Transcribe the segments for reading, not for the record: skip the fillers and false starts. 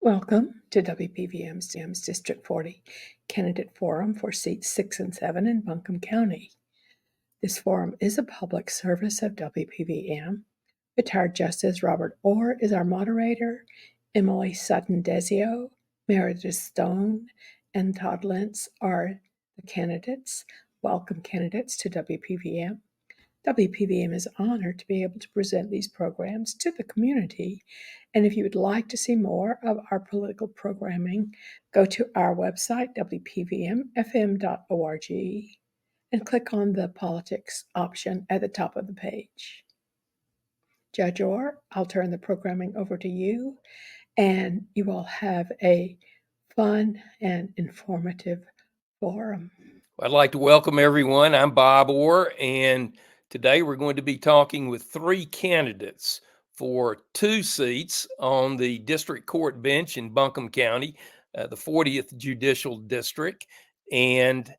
Welcome to WPVM's District 40 Candidate Forum for Seats 6 and 7 in Buncombe County. This forum is a public service of WPVM. Retired Justice Robert Orr is our moderator. Emily Dezio, Meredith Stone, and Todd Lentz are the candidates. Welcome, candidates, to WPVM. WPVM is honored to be able to present these programs to the community. And if you would like to see more of our political programming, go to our website, WPVMFM.org, and click on the politics option at the top of the page. Judge Orr, I'll turn the programming over to you, and you will have a fun and informative forum. I'd like to welcome everyone. I'm Bob Orr, and today we're going to be talking with three candidates for two seats on the district court bench in Buncombe County, the 40th Judicial District. And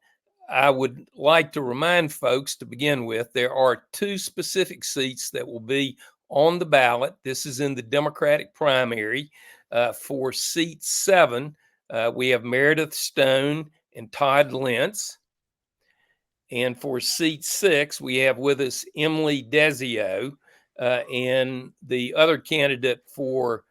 I would like to remind folks to begin with, there are two specific seats that will be on the ballot. This is in the Democratic primary. For seat 7, we have Meredith Stone and Todd Lentz. And for seat 6, we have with us Emily Dezio, and the other candidate for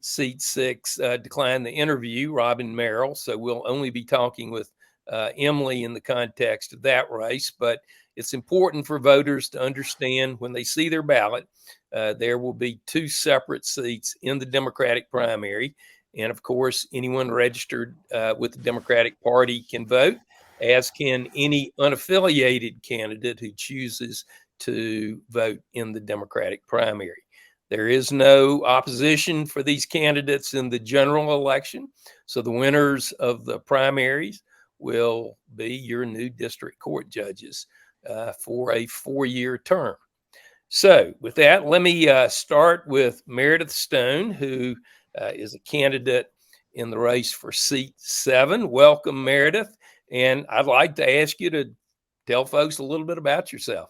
seat 6 declined the interview, Robin Merrell. So we'll only be talking with Emily in the context of that race. But it's important for voters to understand when they see their ballot, there will be two separate seats in the Democratic primary. And of course, anyone registered with the Democratic Party can vote, as can any unaffiliated candidate who chooses to vote in the Democratic primary. There is no opposition for these candidates in the general election, so the winners of the primaries will be your new district court judges for a 4-year term. So with that, let me start with Meredith Stone, who is a candidate in the race for seat 7. Welcome, Meredith. And I'd like to ask you to tell folks a little bit about yourself.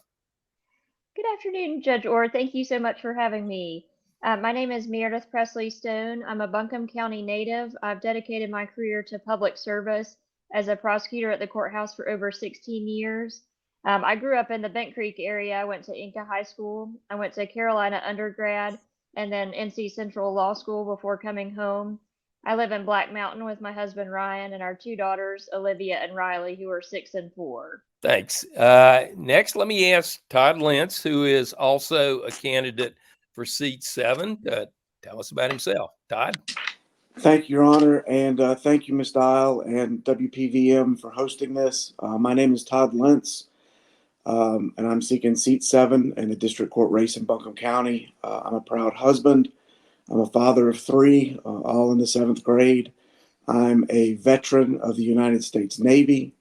Good afternoon, Judge Orr. Thank you so much for having me. My name is Meredith Presley Stone. I'm a Buncombe County native. I've dedicated my career to public service as a prosecutor at the courthouse for over 16 years. I grew up in the Bent Creek area. I went to Inca High School. I went to Carolina undergrad and then NC Central Law School before coming home. I live in Black Mountain with my husband, Ryan, and our two daughters, Olivia and Riley, who are 6 and 4. Thanks. Next, let me ask Todd Lentz, who is also a candidate for seat 7, tell us about himself. Todd? Thank you, Your Honor, and thank you, Ms. Dial and WPVM for hosting this. My name is Todd Lentz, and I'm seeking seat 7 in the district court race in Buncombe County. I'm a proud husband. I'm a father of 3, all in the 7th grade. I'm a veteran of the United States Navy.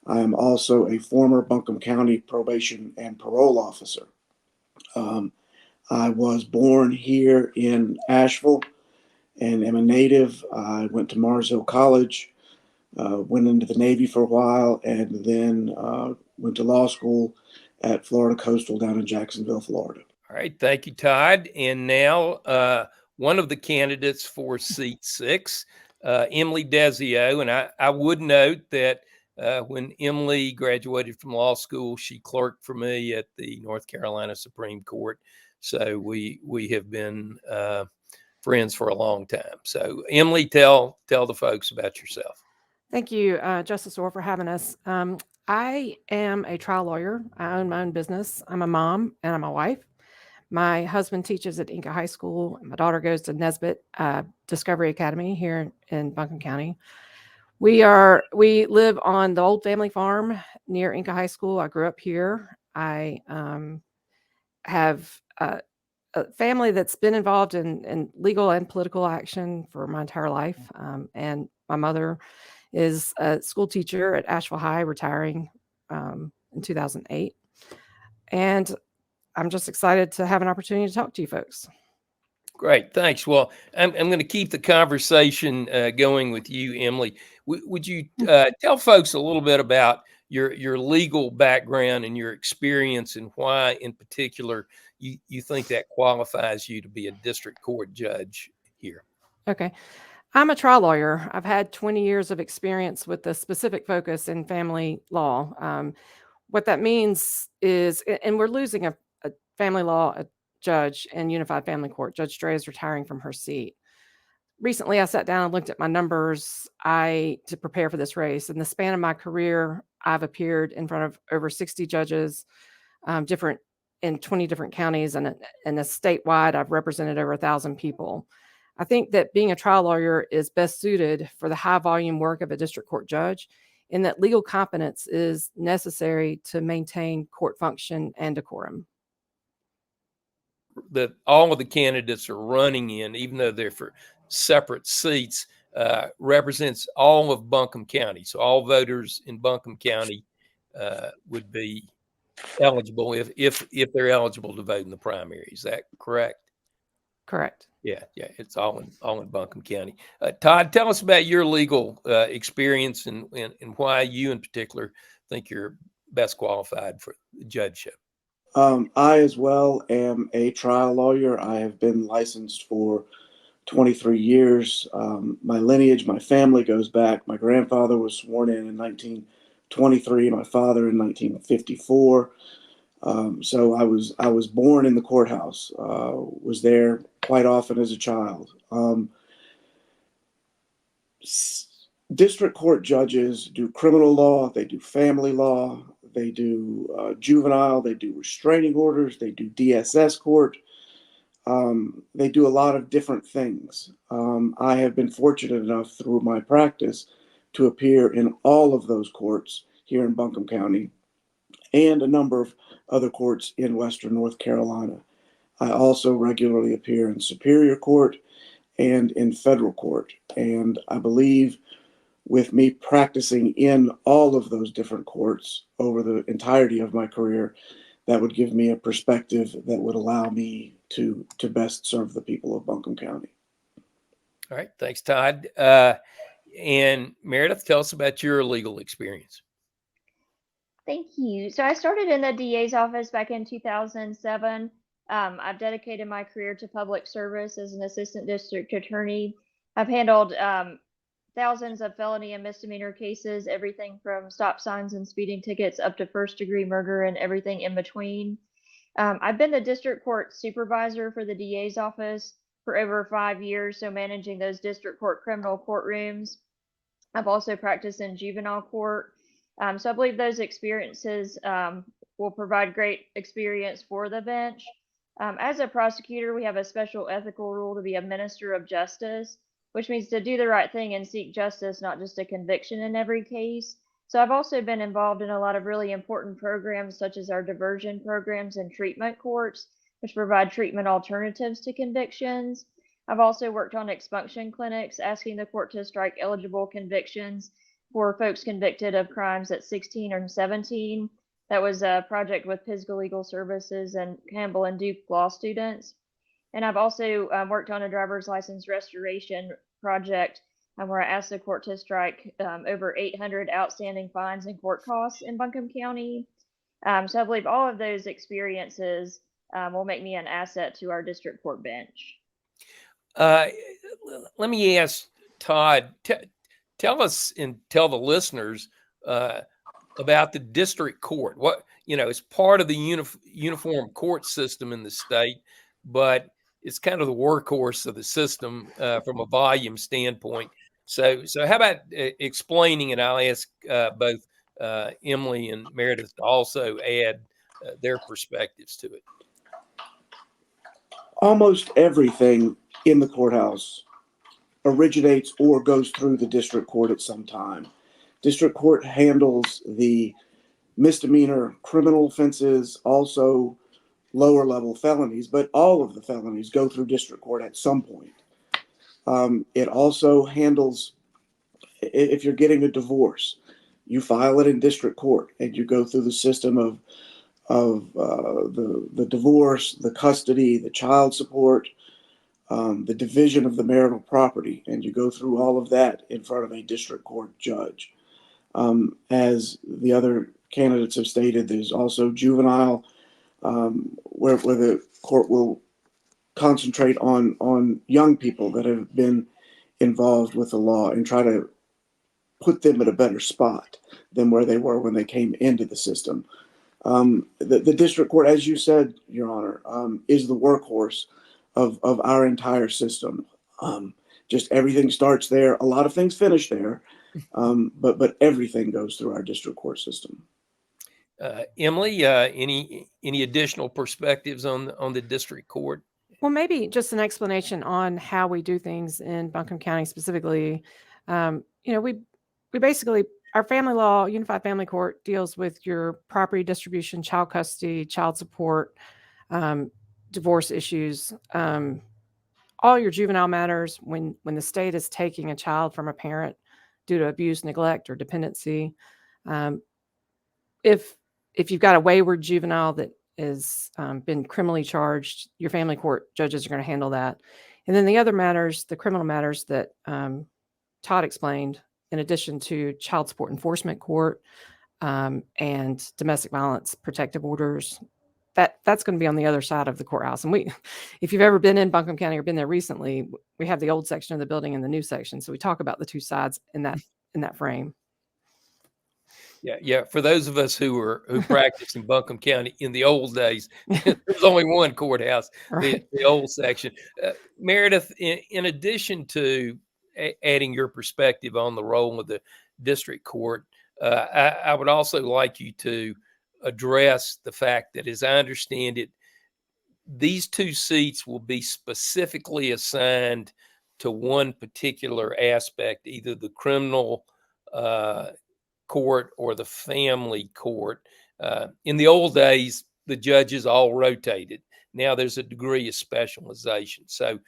I am also a former Buncombe County probation and parole officer. I was born here in Asheville and am a native. I went to Mars Hill College, went into the Navy for a while, and then went to law school at Florida Coastal down in Jacksonville, Florida. All right. Thank you, Todd. And now one of the candidates for seat 6, Emily Dezio. And I would note that when Emily graduated from law school, she clerked for me at the North Carolina Supreme Court. So we have been friends for a long time. So Emily, tell the folks about yourself. Thank you, Justice Orr, for having us. I am a trial lawyer. I own my own business. I'm a mom and I'm a wife. My husband teaches at Inca High School. My daughter goes to Nesbitt Discovery Academy here in Buncombe County. We live on the old family farm near Inca High School. I grew up here. I have a family that's been involved in legal and political action for my entire life. And my mother is a school teacher at Asheville High, retiring in 2008. And I'm just excited to have an opportunity to talk to you folks. Great. Thanks. Well, I'm going to keep the conversation going with you, Emily. Would you tell folks a little bit about your legal background and your experience and why in particular you think that qualifies you to be a district court judge here? Okay. I'm a trial lawyer. I've had 20 years of experience with a specific focus in family law. What that means is, and we're losing a family law judge in Unified Family Court. Judge Dre is retiring from her seat. Recently, I sat down and looked at my numbers to prepare for this race. In the span of my career, I've appeared in front of over 60 judges, different in 20 different counties, and a statewide, I've represented over 1,000 people. I think that being a trial lawyer is best suited for the high volume work of a district court judge, in that legal competence is necessary to maintain court function and decorum. That all of the candidates are running in, even though they're for separate seats, represents all of Buncombe County. So all voters in Buncombe County would be eligible if they're eligible to vote in the primary. Is that correct? Correct. Yeah, it's all in Buncombe County. Todd, tell us about your legal experience and why you in particular think you're best qualified for the judgeship. I as well am a trial lawyer. I have been licensed for 23 years. My lineage, my family goes back. My grandfather was sworn in 1923, my father in 1954. So I was born in the courthouse, was there quite often as a child. District court judges do criminal law, they do family law, they do juvenile, they do restraining orders, they do DSS court. They do a lot of different things. I have been fortunate enough through my practice to appear in all of those courts here in Buncombe County and a number of other courts in Western North Carolina. I also regularly appear in Superior Court and in federal court. And I believe with me practicing in all of those different courts over the entirety of my career, that would give me a perspective that would allow me to best serve the people of Buncombe County. All right. Thanks, Todd. And Meredith, tell us about your legal experience. Thank you. So I started in the DA's office back in 2007. I've dedicated my career to public service as an assistant district attorney. I've handled thousands of felony and misdemeanor cases, everything from stop signs and speeding tickets up to first-degree murder and everything in between. I've been the district court supervisor for the DA's office for over 5 years, so managing those district court criminal courtrooms. I've also practiced in juvenile court. So I believe those experiences will provide great experience for the bench. As a prosecutor, we have a special ethical rule to be a minister of justice, which means to do the right thing and seek justice, not just a conviction in every case. So I've also been involved in a lot of really important programs, such as our diversion programs and treatment courts, which provide treatment alternatives to convictions. I've also worked on expunction clinics, asking the court to strike eligible convictions for folks convicted of crimes at 16 or 17. That was a project with Pisgah Legal Services and Campbell and Duke law students. And I've also worked on a driver's license restoration project where I asked the court to strike over 800 outstanding fines and court costs in Buncombe County. So I believe all of those experiences will make me an asset to our district court bench. Let me ask Todd, tell us and tell the listeners about the district court. What, it's part of the uniform court system in the state, but it's kind of the workhorse of the system from a volume standpoint. So how about explaining, and I'll ask both Emily and Meredith to also add their perspectives to it. Almost everything in the courthouse originates or goes through the district court at some time. District court handles the misdemeanor criminal offenses, also lower level felonies, but all of the felonies go through district court at some point. It also handles, if you're getting a divorce, you file it in district court and you go through the system of the divorce, the custody, the child support, the division of the marital property, and you go through all of that in front of a district court judge. As the other candidates have stated, there's also juvenile, where the court will concentrate on young people that have been involved with the law and try to put them at a better spot than where they were when they came into the system. The district court, as you said, Your Honor, is the workhorse of our entire system. Just everything starts there. A lot of things finish there, but everything goes through our district court system. Emily, any additional perspectives on the district court? Well, maybe just an explanation on how we do things in Buncombe County specifically. We basically, our family law, Unified Family Court, deals with your property distribution, child custody, child support, divorce issues, all your juvenile matters when the state is taking a child from a parent due to abuse, neglect, or dependency. If you've got a wayward juvenile that has been criminally charged, your family court judges are going to handle that. And then the other matters, the criminal matters that Todd explained, in addition to child support enforcement court and domestic violence protective orders, that's going to be on the other side of the courthouse. And if you've ever been in Buncombe County or been there recently, we have the old section of the building and the new section. So we talk about the two sides in that frame. Yeah. For those of us who practiced in Buncombe County in the old days, there was only one courthouse, right. the old section. Meredith, in addition to adding your perspective on the role of the district court, I would also like you to address the fact that, as I understand it, these two seats will be specifically assigned to one particular aspect, either the criminal court or the family court. In the old days, the judges all rotated. Now there's a degree of specialization. So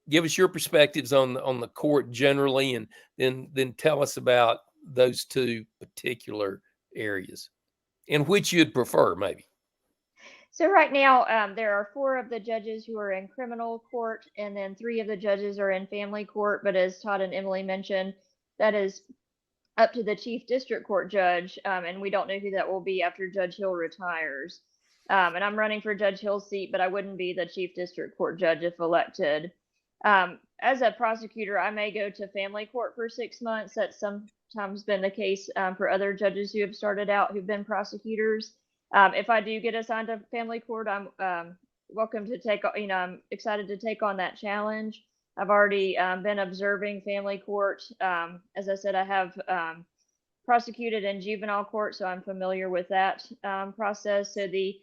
give us your perspectives on the court generally, and then tell us about those two particular areas and which you'd prefer, maybe. So right now, there are 4 of the judges who are in criminal court, and then 3 of the judges are in family court. But as Todd and Emily mentioned, that is up to the chief district court judge, and we don't know who that will be after Judge Hill retires. And I'm running for Judge Hill's seat, but I wouldn't be the chief district court judge if elected. As a prosecutor, I may go to family court for 6 months. That's sometimes been the case for other judges who have started out who've been prosecutors. If I do get assigned to family court, I'm welcome to take, I'm excited to take on that challenge. I've already been observing family court. As I said, I have prosecuted in juvenile court, so I'm familiar with that process. So the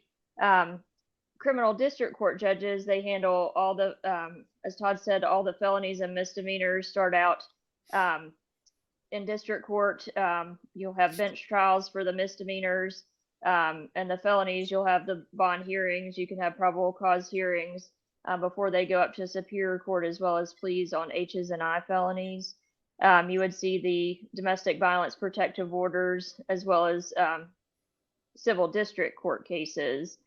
criminal district court judges, they handle all the, as Todd said, all the felonies and misdemeanors start out in district court. You'll have bench trials for the misdemeanors. And the felonies, you'll have the bond hearings. You can have probable cause hearings before they go up to Superior Court, as well as pleas on H's and I felonies. You would see the domestic violence protective orders, as well as civil district court cases.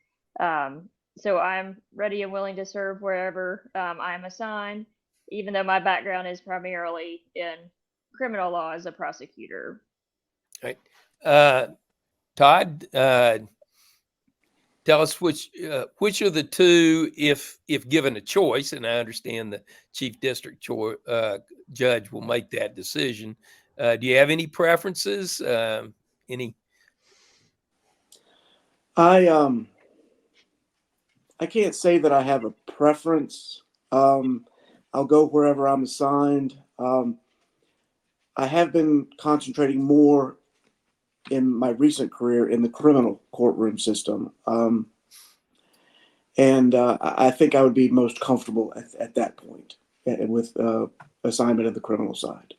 So I'm ready and willing to serve wherever I'm assigned, even though my background is primarily in criminal law as a prosecutor. Right. Todd, tell us which of the two, if given a choice, and I understand the chief district judge will make that decision. Do you have any preferences? Any? I can't say that I have a preference. I'll go wherever I'm assigned. I have been concentrating more in my recent career in the criminal courtroom system. And I think I would be most comfortable at that point with assignment of the criminal side.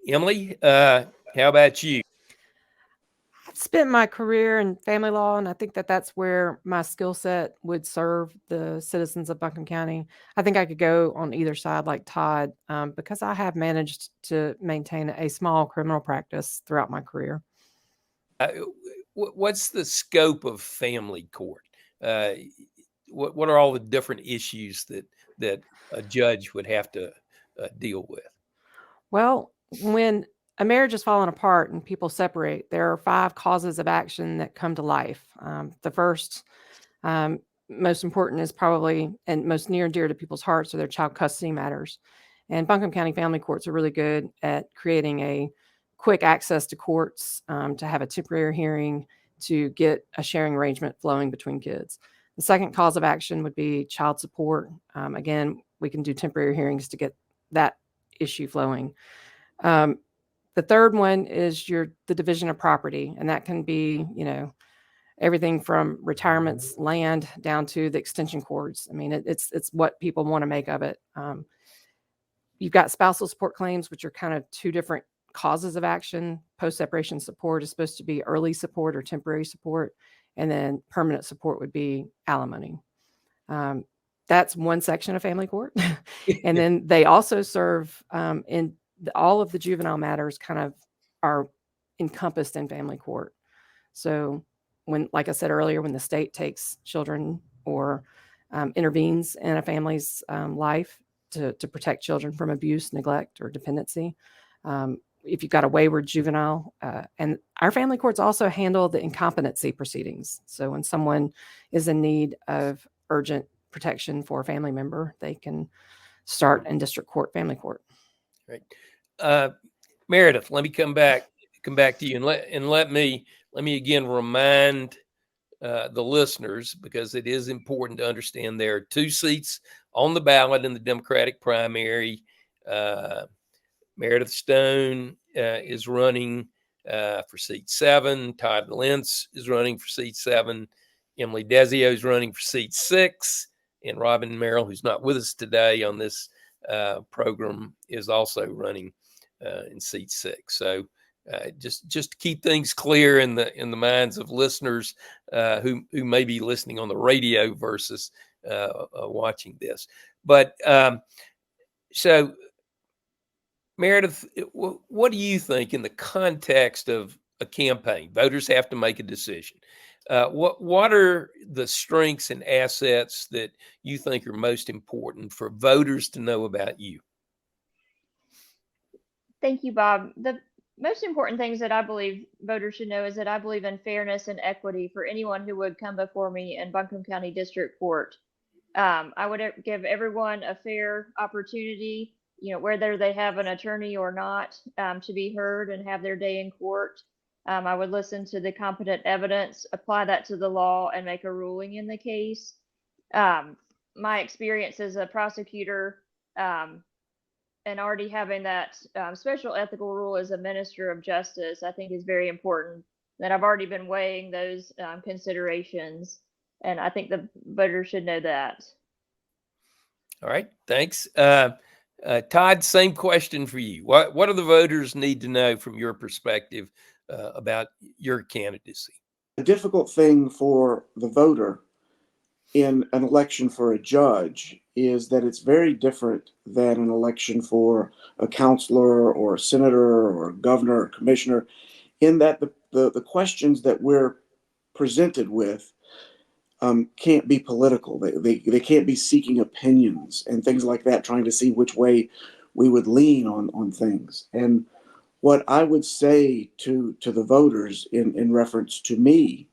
Emily, how about you? I've spent my career in family law, and I think that's where my skill set would serve the citizens of Buncombe County. I think I could go on either side like Todd, because I have managed to maintain a small criminal practice throughout my career. What's the scope of family court? What are all the different issues that a judge would have to deal with? Well, when a marriage has fallen apart and people separate, there are 5 causes of action that come to life. The first most important is probably, and most near and dear to people's hearts, are their child custody matters. And Buncombe County Family Courts are really good at creating a quick access to courts, to have a temporary hearing, to get a sharing arrangement flowing between kids. The second cause of action would be child support. Again, we can do temporary hearings to get that issue flowing. The third one is the division of property, and that can be, everything from retirements, land, down to the extension cords. I mean, it's what people want to make of it. You've got spousal support claims, which are kind of two different causes of action. Post-separation support is supposed to be early support or temporary support, and then permanent support would be alimony. That's one section of family court. And then they also serve all of the juvenile matters kind of are encompassed in family court. So when, like I said earlier, when the state takes children or intervenes in a family's life to protect children from abuse, neglect, or dependency, if you've got a wayward juvenile, and our family courts also handle the incompetency proceedings. So when someone is in need of urgent protection for a family member, they can start in district court, family court. Right. Meredith, let me come back to you and let me again remind the listeners, because it is important to understand there are 2 seats on the ballot in the Democratic primary. Meredith Stone is running for seat 7. Todd Lentz is running for seat 7. Emily Dezio is running for seat 6. And Robin Merrell, who's not with us today on this program, is also running in seat 6. So just to keep things clear in the minds of listeners who may be listening on the radio versus watching this. But so, Meredith, what do you think in the context of a campaign? Voters have to make a decision. What are the strengths and assets that you think are most important for voters to know about you? Thank you, Bob. The most important things that I believe voters should know is that I believe in fairness and equity for anyone who would come before me in Buncombe County District Court. I would give everyone a fair opportunity, whether they have an attorney or not, to be heard and have their day in court. I would listen to the competent evidence, apply that to the law, and make a ruling in the case. My experience as a prosecutor, and already having that special ethical rule as a minister of justice, I think is very important. That I've already been weighing those considerations, and I think the voters should know that. All right, thanks. Todd, same question for you. What do the voters need to know from your perspective about your candidacy? A difficult thing for the voter in an election for a judge is that it's very different than an election for a counselor or a senator or a governor or commissioner, in that the questions that we're presented with can't be political. They can't be seeking opinions and things like that, trying to see which way we would lean on things. And what I would say to the voters in reference to me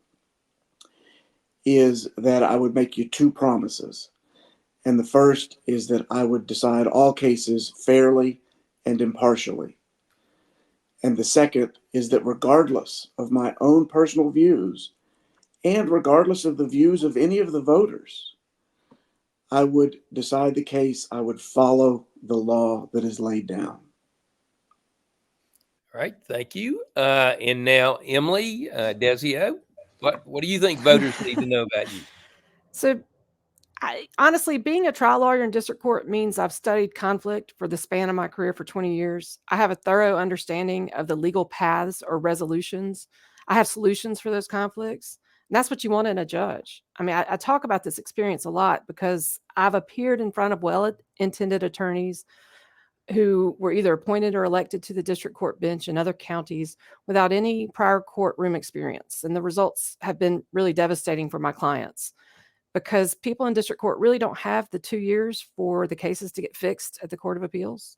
is that I would make you 2 promises. And the first is that I would decide all cases fairly and impartially. And the second is that regardless of my own personal views, and regardless of the views of any of the voters, I would decide the case. I would follow the law that is laid down. All right, thank you. And now, Emily Dezio, what do you think voters need to know about you? So honestly, being a trial lawyer in district court means I've studied conflict for the span of my career for 20 years. I have a thorough understanding of the legal paths or resolutions. I have solutions for those conflicts. And that's what you want in a judge. I mean, I talk about this experience a lot because I've appeared in front of well-intended attorneys who were either appointed or elected to the district court bench in other counties without any prior courtroom experience. And the results have been really devastating for my clients, because people in district court really don't have the 2 years for the cases to get fixed at the Court of Appeals.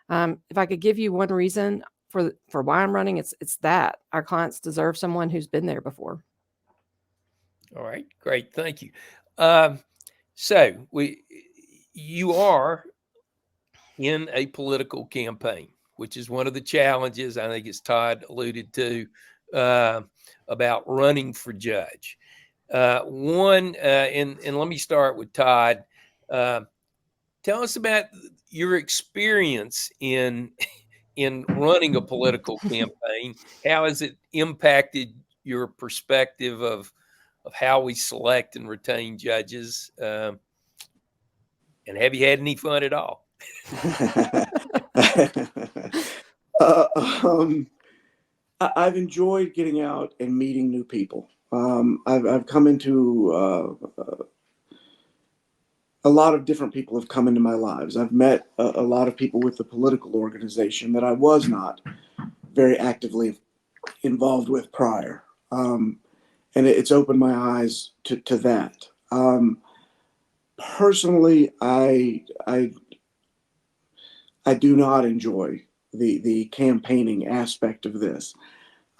If I could give you one reason for why I'm running, it's that our clients deserve someone who's been there before. All right, great, thank you. So you are in a political campaign, which is one of the challenges, I think, as Todd alluded to, about running for judge. And let me start with Todd. Tell us about your experience in running a political campaign. How has it impacted your perspective of how we select and retain judges? And have you had any fun at all? I've enjoyed getting out and meeting new people. I've come into a lot of different people have come into my lives. I've met a lot of people with the political organization that I was not very actively involved with prior. And it's opened my eyes to that. Personally, I do not enjoy the campaigning aspect of this.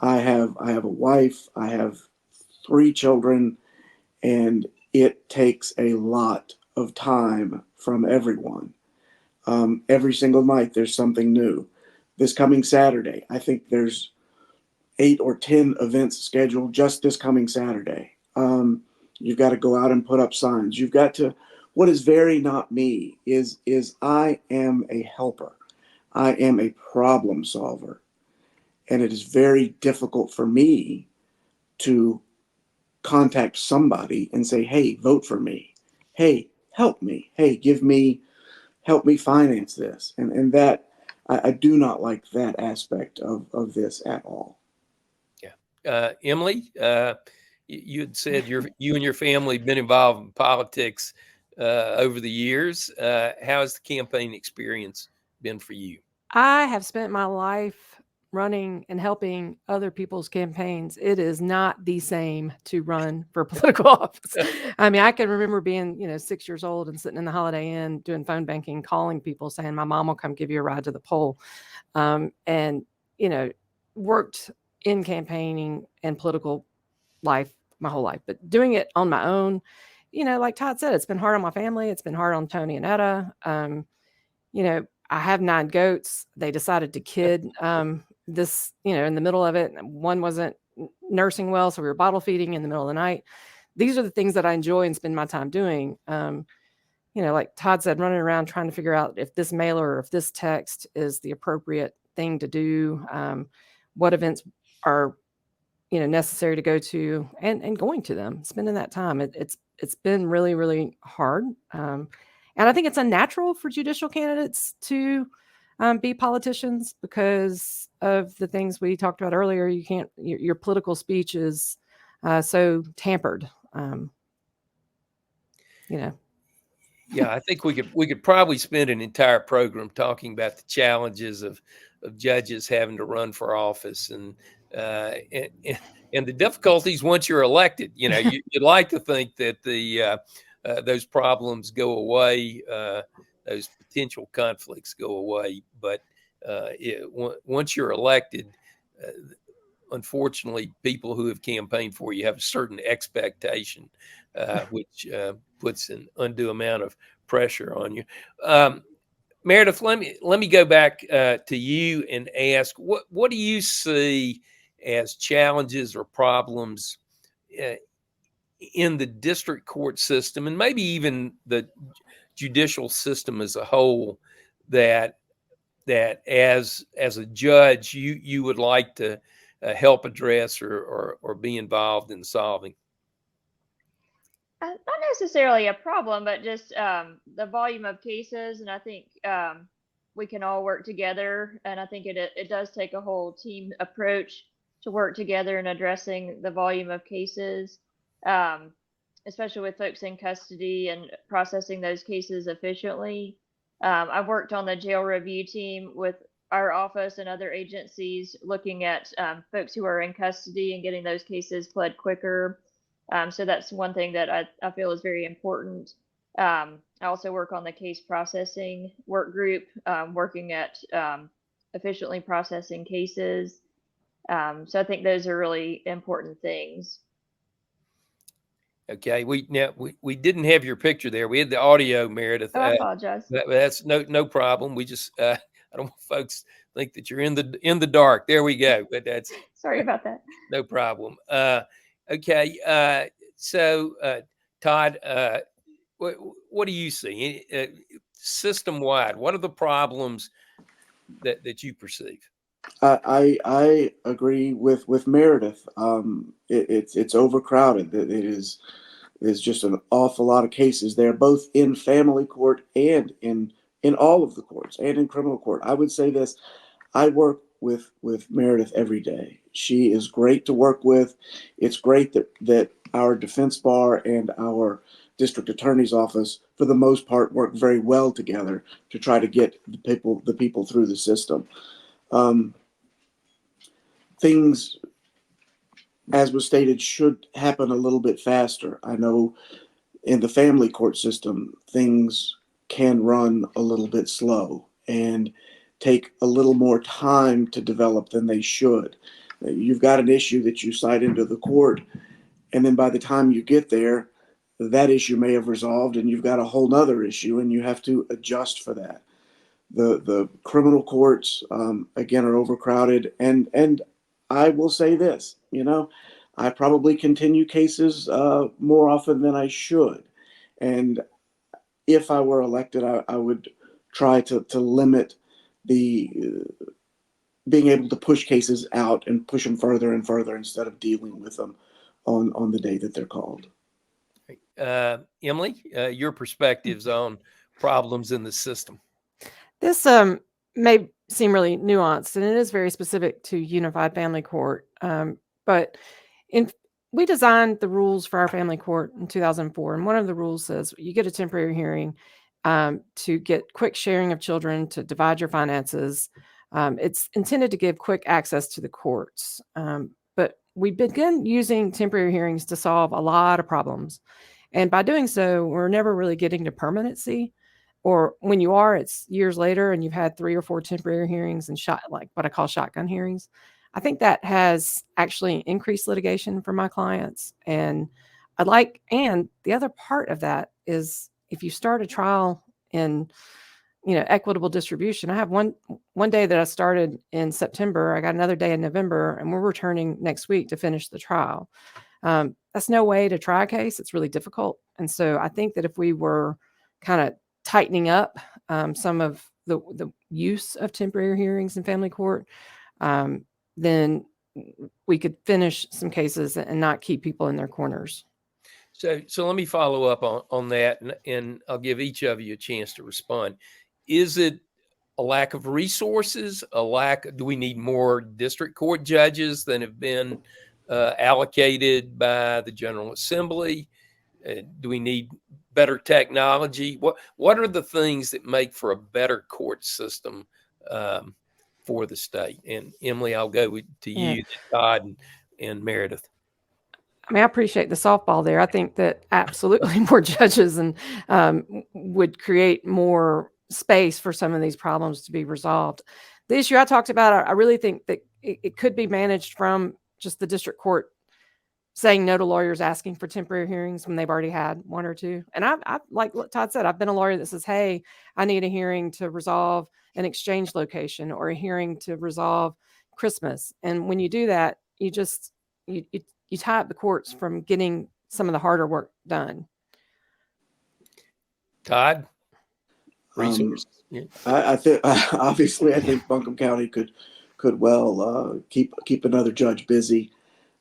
I have a wife, I have 3 children, and it takes a lot of time from everyone. Every single night there's something new. This coming Saturday, I think there's 8 or 10 events scheduled just this coming Saturday. You've got to go out and put up signs. You've got to, what is very not me is I am a helper. I am a problem solver. And it is very difficult for me to contact somebody and say, hey, vote for me. Hey, help me. Hey, help me finance this. And that, I do not like that aspect of this at all. Yeah. Emily, you had said you and your family have been involved in politics over the years. How has the campaign experience been for you? I have spent my life running and helping other people's campaigns. It is not the same to run for political office. I mean, I can remember being, 6 years old and sitting in the Holiday Inn doing phone banking, calling people saying, my mom will come give you a ride to the poll. And, worked in campaigning and political life my whole life, but doing it on my own, like Todd said, it's been hard on my family. It's been hard on Tony and Etta. I have 9 goats. They decided to kid this, in the middle of it. One wasn't nursing well, so we were bottle feeding in the middle of the night. These are the things that I enjoy and spend my time doing. Like Todd said, running around trying to figure out if this mailer or if this text is the appropriate thing to do, what events are, necessary to go to, and going to them, spending that time. It's been really, really hard. And I think it's unnatural for judicial candidates to be politicians because of the things we talked about earlier. You can't, your political speech is so tampered. Yeah, I think we could probably spend an entire program talking about the challenges of judges having to run for office and the difficulties once you're elected. You'd like to think that those problems go away, those potential conflicts go away, but once you're elected, unfortunately, people who have campaigned for you have a certain expectation, which puts an undue amount of pressure on you. Meredith, let me go back to you and ask, what do you see as challenges or problems in the district court system, and maybe even the judicial system as a whole, that as a judge you would like to help address or be involved in solving? Not necessarily a problem, but just the volume of cases, and I think we can all work together. And I think it does take a whole team approach to work together in addressing the volume of cases, especially with folks in custody and processing those cases efficiently. I've worked on the jail review team with our office and other agencies, looking at folks who are in custody and getting those cases pled quicker. So that's one thing that I feel is very important. I also work on the case processing work group, working at efficiently processing cases. So I think those are really important things. Okay, we didn't have your picture there. We had the audio, Meredith. Oh, I apologize. That's no problem. We just I don't want folks think that you're in the dark. There we go. But that's Sorry about that. no problem. Okay. So Todd, what do you see system wide? What are the problems that you perceive? I agree with Meredith. It's overcrowded. There's just an awful lot of cases there, both in family court and in all of the courts and in criminal court. I would say this: I work with Meredith every day. She is great to work with. It's great that our defense bar and our district attorney's office, for the most part, work very well together to try to get the people through the system. Things, as was stated, should happen a little bit faster. I know in the family court system, things can run a little bit slow and take a little more time to develop than they should. You've got an issue that you cite into the court, and then by the time you get there, that issue may have resolved, and you've got a whole nother issue, and you have to adjust for that. The criminal courts, again, are overcrowded, and I will say this, I probably continue cases more often than I should. And if I were elected, I would try to limit the being able to push cases out and push them further and further instead of dealing with them on the day that they're called. Emily, your perspectives on problems in the system. This may seem really nuanced, and it is very specific to Unified Family Court. But we designed the rules for our family court in 2004, and one of the rules says you get a temporary hearing to get quick sharing of children, to divide your finances. It's intended to give quick access to the courts. But we began using temporary hearings to solve a lot of problems. And by doing so, we're never really getting to permanency. Or when you are, it's years later and you've had 3 or 4 temporary hearings and like what I call shotgun hearings. I think that has actually increased litigation for my clients. And and the other part of that is if you start a trial in, equitable distribution, I have one day that I started in September, I got another day in November, and we're returning next week to finish the trial. That's no way to try a case. It's really difficult. And so I think that if we were kind of tightening up some of the use of temporary hearings in family court, then we could finish some cases and not keep people in their corners. So let me follow up on that, and I'll give each of you a chance to respond. Is it a lack of resources? Do we need more district court judges than have been allocated by the General Assembly? Do we need better technology? What are the things that make for a better court system for the state? And Emily, I'll go to you, Todd, and Meredith. I mean, I appreciate the softball there. I think that absolutely more judges and would create more space for some of these problems to be resolved. The issue I talked about, I really think that it could be managed from just the district court saying no to lawyers asking for temporary hearings when they've already had 1 or 2. And I've like Todd said, I've been a lawyer that says, hey, I need a hearing to resolve an exchange location or a hearing to resolve Christmas. And when you do that, you tie up the courts from getting some of the harder work done. Todd? Resources. I think obviously I think Buncombe County could well keep another judge busy.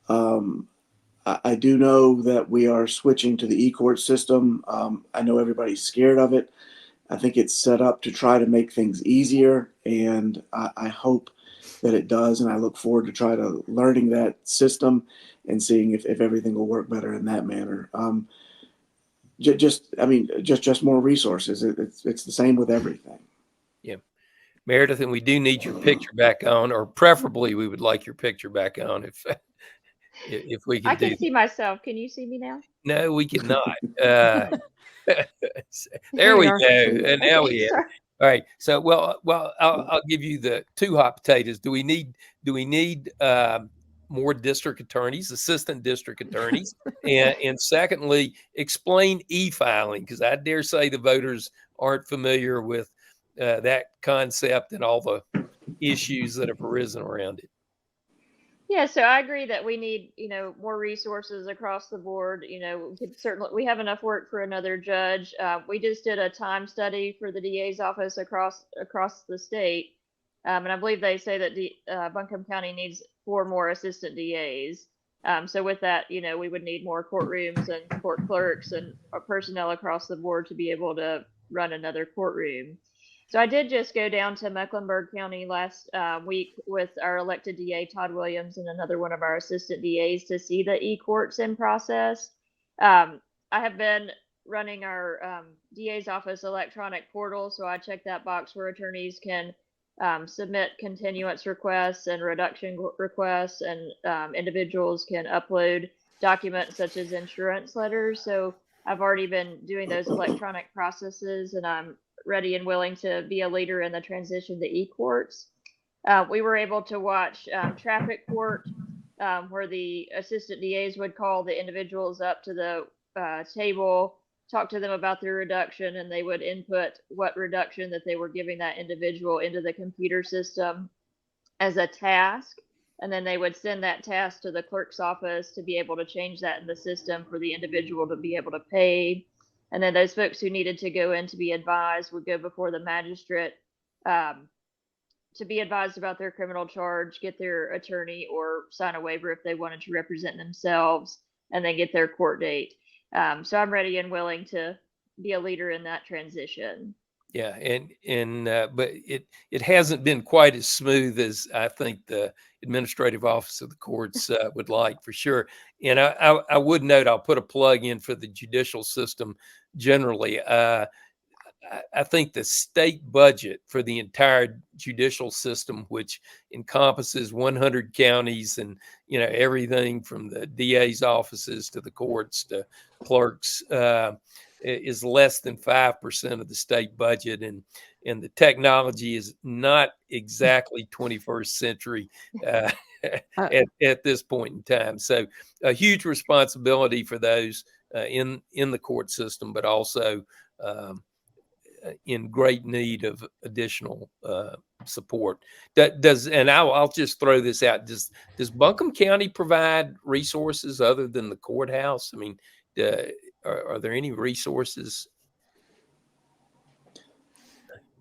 I do know that we are switching to the e-court system. I know everybody's scared of it. I think it's set up to try to make things easier, and I hope that it does. And I look forward to try to learning that system and seeing if everything will work better in that manner. Just more resources. It's the same with everything. Yeah. Meredith, and we do need your picture back on, or preferably we would like your picture back on if we can. I can see myself. Can you see me now? No, we cannot. There we go. And now we have. All right. So, well, I'll give you the 2 hot potatoes. Do we need more district attorneys, assistant district attorneys, and secondly, explain e-filing, because I dare say the voters aren't familiar with that concept and all the issues that have arisen around it. Yeah, so I agree that we need, more resources across the board. We have enough work for another judge. We just did a time study for the DA's office across the state, and I believe they say that Buncombe County needs 4 more assistant DAs. So with that, we would need more courtrooms and court clerks and personnel across the board to be able to run another courtroom. So I did just go down to Mecklenburg County last week with our elected DA, Todd Williams, and another one of our assistant DAs to see the e-courts in process. I have been running our DA's office electronic portal, so I check that box where attorneys can submit continuance requests and reduction requests, and individuals can upload documents such as insurance letters. So I've already been doing those electronic processes, and I'm ready and willing to be a leader in the transition to e-courts. We were able to watch traffic court, where the assistant DAs would call the individuals up to the table, talk to them about their reduction, and they would input what reduction that they were giving that individual into the computer system as a task. And then they would send that task to the clerk's office to be able to change that in the system for the individual to be able to pay. And then those folks who needed to go in to be advised would go before the magistrate to be advised about their criminal charge, get their attorney, or sign a waiver if they wanted to represent themselves, and then get their court date. So I'm ready and willing to be a leader in that transition. Yeah, but it hasn't been quite as smooth as I think the administrative office of the courts would like, for sure. And I would note, I'll put a plug in for the judicial system generally. I think the state budget for the entire judicial system, which encompasses 100 counties and everything from the DA's offices to the courts to clerks, is less than 5% of the state budget, and the technology is not exactly 21st century at this point in time. So a huge responsibility for those in the court system, but also in great need of additional support. And I'll just throw this out. Does Buncombe County provide resources other than the courthouse? I mean, are there any resources?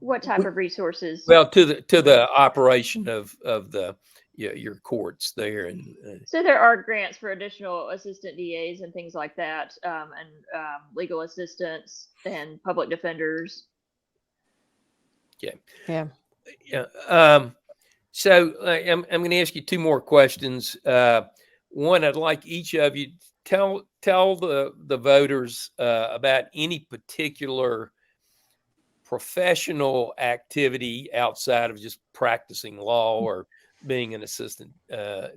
What type of resources? Well, to the operation of the your courts there, and so there are grants for additional assistant DAs and things like that, and legal assistants and public defenders. Okay. Yeah. So I'm going to ask you 2 more questions. One, I'd like each of you tell the voters about any particular professional activity outside of just practicing law or being an assistant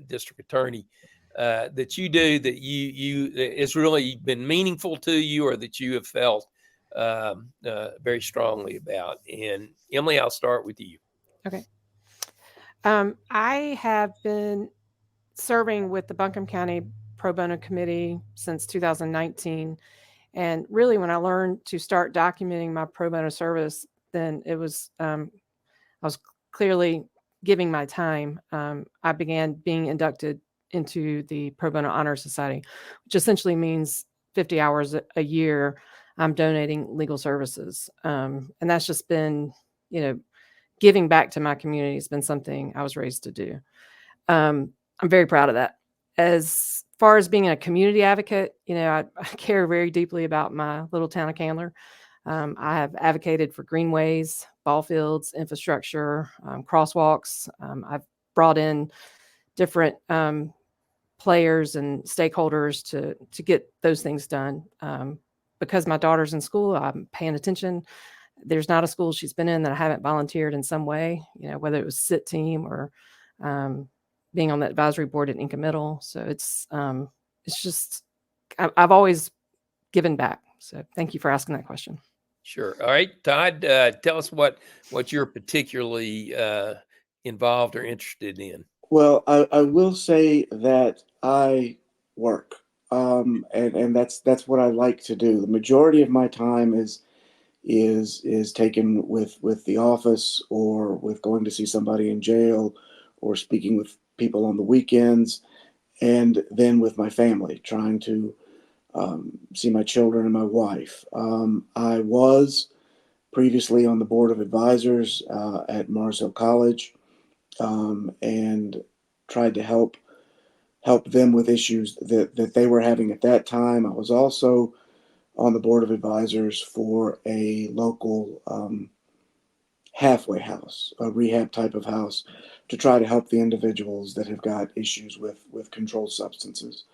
district attorney that you do that you it's really been meaningful to you, or that you have felt very strongly about. And Emily, I'll start with you. Okay. I have been serving with the Buncombe County Pro Bono Committee since 2019. And really, when I learned to start documenting my pro bono service, then it was, I was clearly giving my time. I began being inducted into the Pro Bono Honor Society, which essentially means 50 hours a year I'm donating legal services. And that's just been, giving back to my community has been something I was raised to do. I'm very proud of that. As far as being a community advocate, I care very deeply about my little town of Candler. I have advocated for greenways, ball fields, infrastructure, crosswalks. I've brought in different players and stakeholders to get those things done. Because my daughter's in school, I'm paying attention. There's not a school she's been in that I haven't volunteered in some way, whether it was sit team or being on the advisory board at Inca Middle. So it's just, I've always given back. So thank you for asking that question. Sure. All right, Todd, tell us what you're particularly involved or interested in. Well, I will say that I work, and that's what I like to do. The majority of my time is taken with the office, or with going to see somebody in jail, or speaking with people on the weekends, and then with my family, trying to see my children and my wife. I was previously on the board of advisors at Mars Hill College, and tried to help them with issues that they were having at that time. I was also on the board of advisors for a local halfway house, a rehab type of house, to try to help the individuals that have got issues with controlled substances.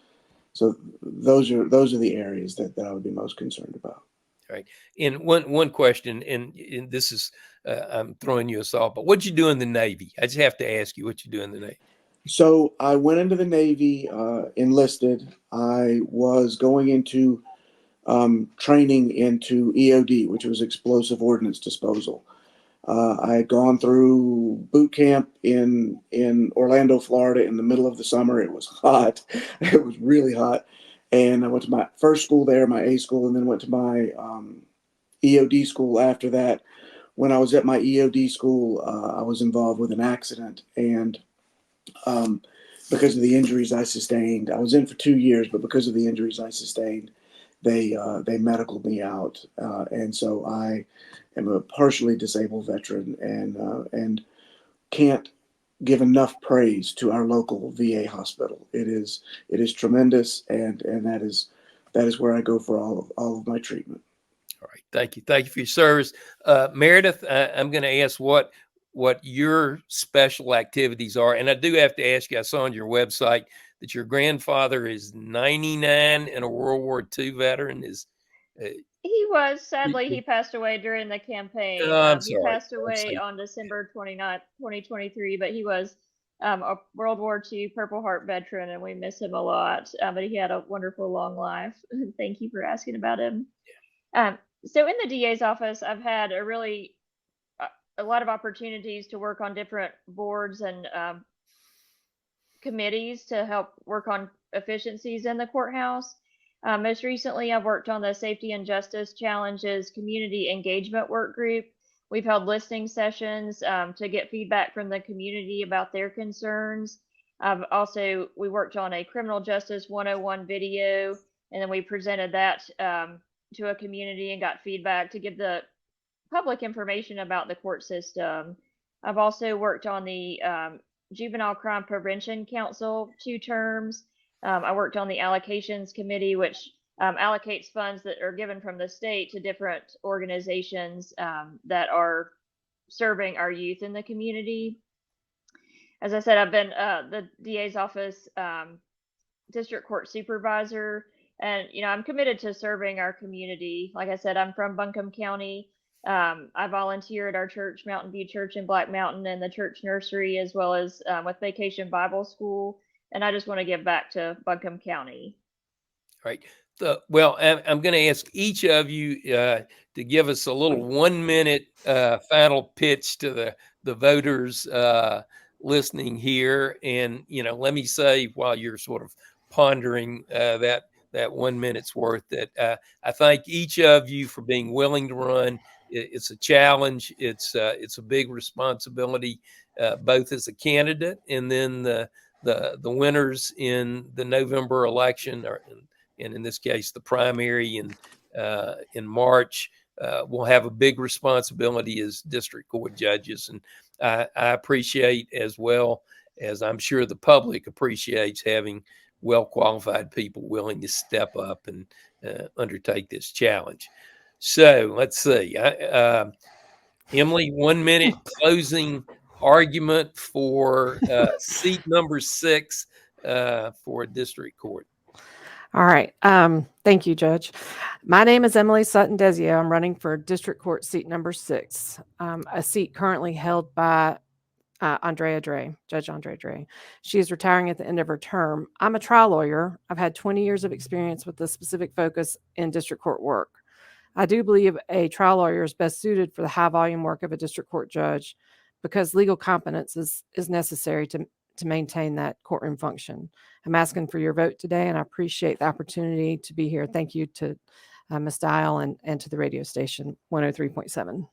So those are the areas that I would be most concerned about. Right. And one question, and this is I'm throwing you a softball. What'd you do in the Navy? I just have to ask you what you do in the Navy. So I went into the Navy, enlisted. I was going into training into EOD, which was explosive ordnance disposal. I had gone through boot camp in Orlando, Florida, in the middle of the summer. It was hot. It was really hot. And I went to my first school there, my A school, and then went to my EOD school after that. When I was at my EOD school, I was involved with an accident, and um, because of the injuries I sustained, I was in for 2 years, but because of the injuries I sustained, they medicaled me out, and so I am a partially disabled veteran, and can't give enough praise to our local VA hospital. It is tremendous, and that is where I go for all of my treatment. All right. Thank you for your service. Meredith, I'm going to ask what your special activities are. And I do have to ask you, I saw on your website that your grandfather is 99 and a World War II veteran. He was, sadly, he passed away during the campaign. I'm He sorry. passed away on December 29th, 2023, but he was a World War II Purple Heart veteran, and we miss him a lot. But he had a wonderful, long life. Thank you for asking about him. So in the DA's office, I've had a lot of opportunities to work on different boards and committees to help work on efficiencies in the courthouse. Most recently, I've worked on the Safety and Justice Challenges Community Engagement Work Group. We've held listening sessions to get feedback from the community about their concerns. We worked on a Criminal Justice 101 video, and then we presented that to a community and got feedback to give the public information about the court system. I've also worked on the Juvenile Crime Prevention Council 2 terms. I worked on the Allocations Committee, which allocates funds that are given from the state to different organizations that are serving our youth in the community. As I said, I've been the DA's office district court supervisor, and I'm committed to serving our community. Like I said, I'm from Buncombe County. I volunteer at our church, Mountain View Church in Black Mountain, and the church nursery, as well as with Vacation Bible School. And I just want to give back to Buncombe County. Right. Well, I'm going to ask each of you to give us a little 1-minute final pitch to the voters listening here. And, let me say, while you're sort of pondering that 1 minute's worth, that I thank each of you for being willing to run. It's a challenge. It's a big responsibility, both as a candidate and then the winners in the November election, and in this case, the primary in March. Will have a big responsibility as district court judges. And I appreciate, as well as I'm sure the public appreciates, having well-qualified people willing to step up and undertake this challenge. So let's see. Emily, 1 minute closing argument for seat number 6 for district court. All right. Thank you, Judge. My name is Emily Dezio. I'm running for district court seat number 6, a seat currently held by Judge Andrea Dre. She is retiring at the end of her term. I'm a trial lawyer. I've had 20 years of experience with a specific focus in district court work. I do believe a trial lawyer is best suited for the high volume work of a district court judge because legal competence is necessary to to maintain that courtroom function. I'm asking for your vote today, and I appreciate the opportunity to be here. Thank you to Ms. Dial and to the radio station 103.7.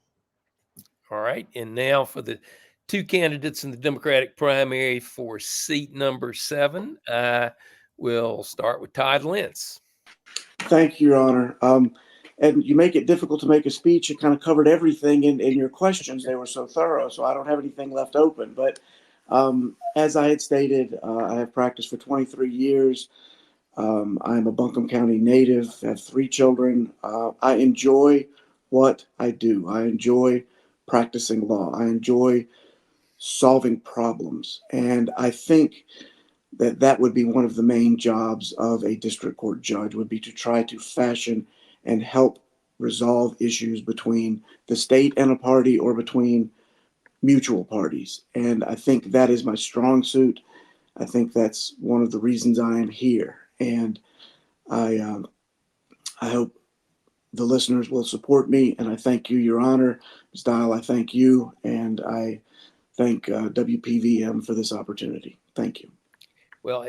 All right. And now for the two candidates in the Democratic primary for seat number 7, we'll start with Todd Lentz. Thank you, Your Honor. And you make it difficult to make a speech. It kind of covered everything in your questions. They were so thorough, so I don't have anything left open. But as I had stated, I have practiced for 23 years. I'm a Buncombe County native, have 3 children. I enjoy what I do. I enjoy practicing law. I enjoy solving problems. And I think that would be one of the main jobs of a district court judge, would be to try to fashion and help resolve issues between the state and a party or between mutual parties. And I think that is my strong suit. I think that's one of the reasons I am here. And I hope the listeners will support me. And I thank you, Your Honor. Ms. Dial, I thank you. And I thank WPVM for this opportunity. Thank you. Well,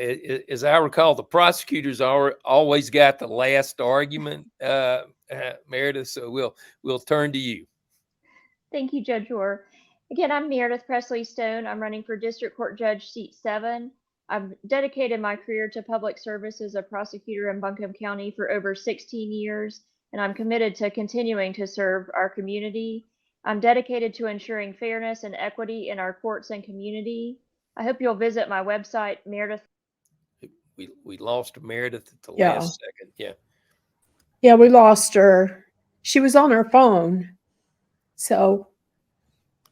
as I recall, the prosecutors always got the last argument, Meredith. So we'll turn to you. Thank you, Judge Orr. Again, I'm Meredith Presley Stone. I'm running for District Court Judge Seat 7. I've dedicated my career to public service as a prosecutor in Buncombe County for over 16 years, and I'm committed to continuing to serve our community. I'm dedicated to ensuring fairness and equity in our courts and community. I hope you'll visit my website, Meredith. We lost Meredith at the Yeah. last second. Yeah. Yeah, we lost her. She was on her phone. So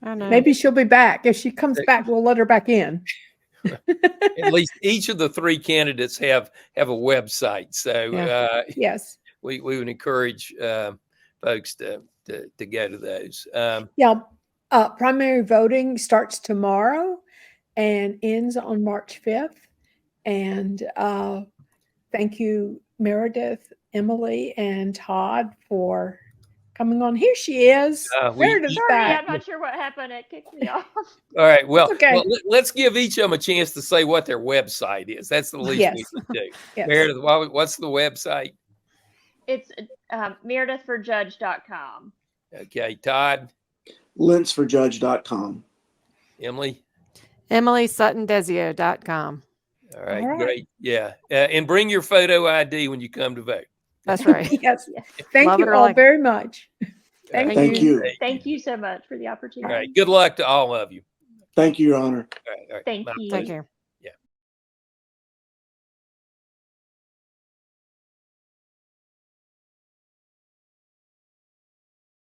I know. maybe she'll be back. If she comes back, we'll let her back in. At least each of the 3 candidates have a website. So Yes. we would encourage folks to go to those. Primary voting starts tomorrow and ends on March 5th. And thank you, Meredith, Emily, and Todd for coming on. Here she is. Meredith's Sorry, back. I'm not sure what happened. It kicked me off. All right. Well, okay. let's give each of them a chance to say what their website is. That's the least we can do. Yes. Meredith, what's the website? It's meredithforjudge.com. Okay. Todd? LentzforJudge.com. Emily? EmilySuttonDezio.com. All right, All right. great. Yeah. And bring your photo ID when you come to vote. That's right. Yes. Thank Love it you or all like it. very much. Thank Thank you. Thank you so much for the All opportunity. right. Good luck to all of you. Thank you, Your Honor. All right. Thank Bye. you. Take care.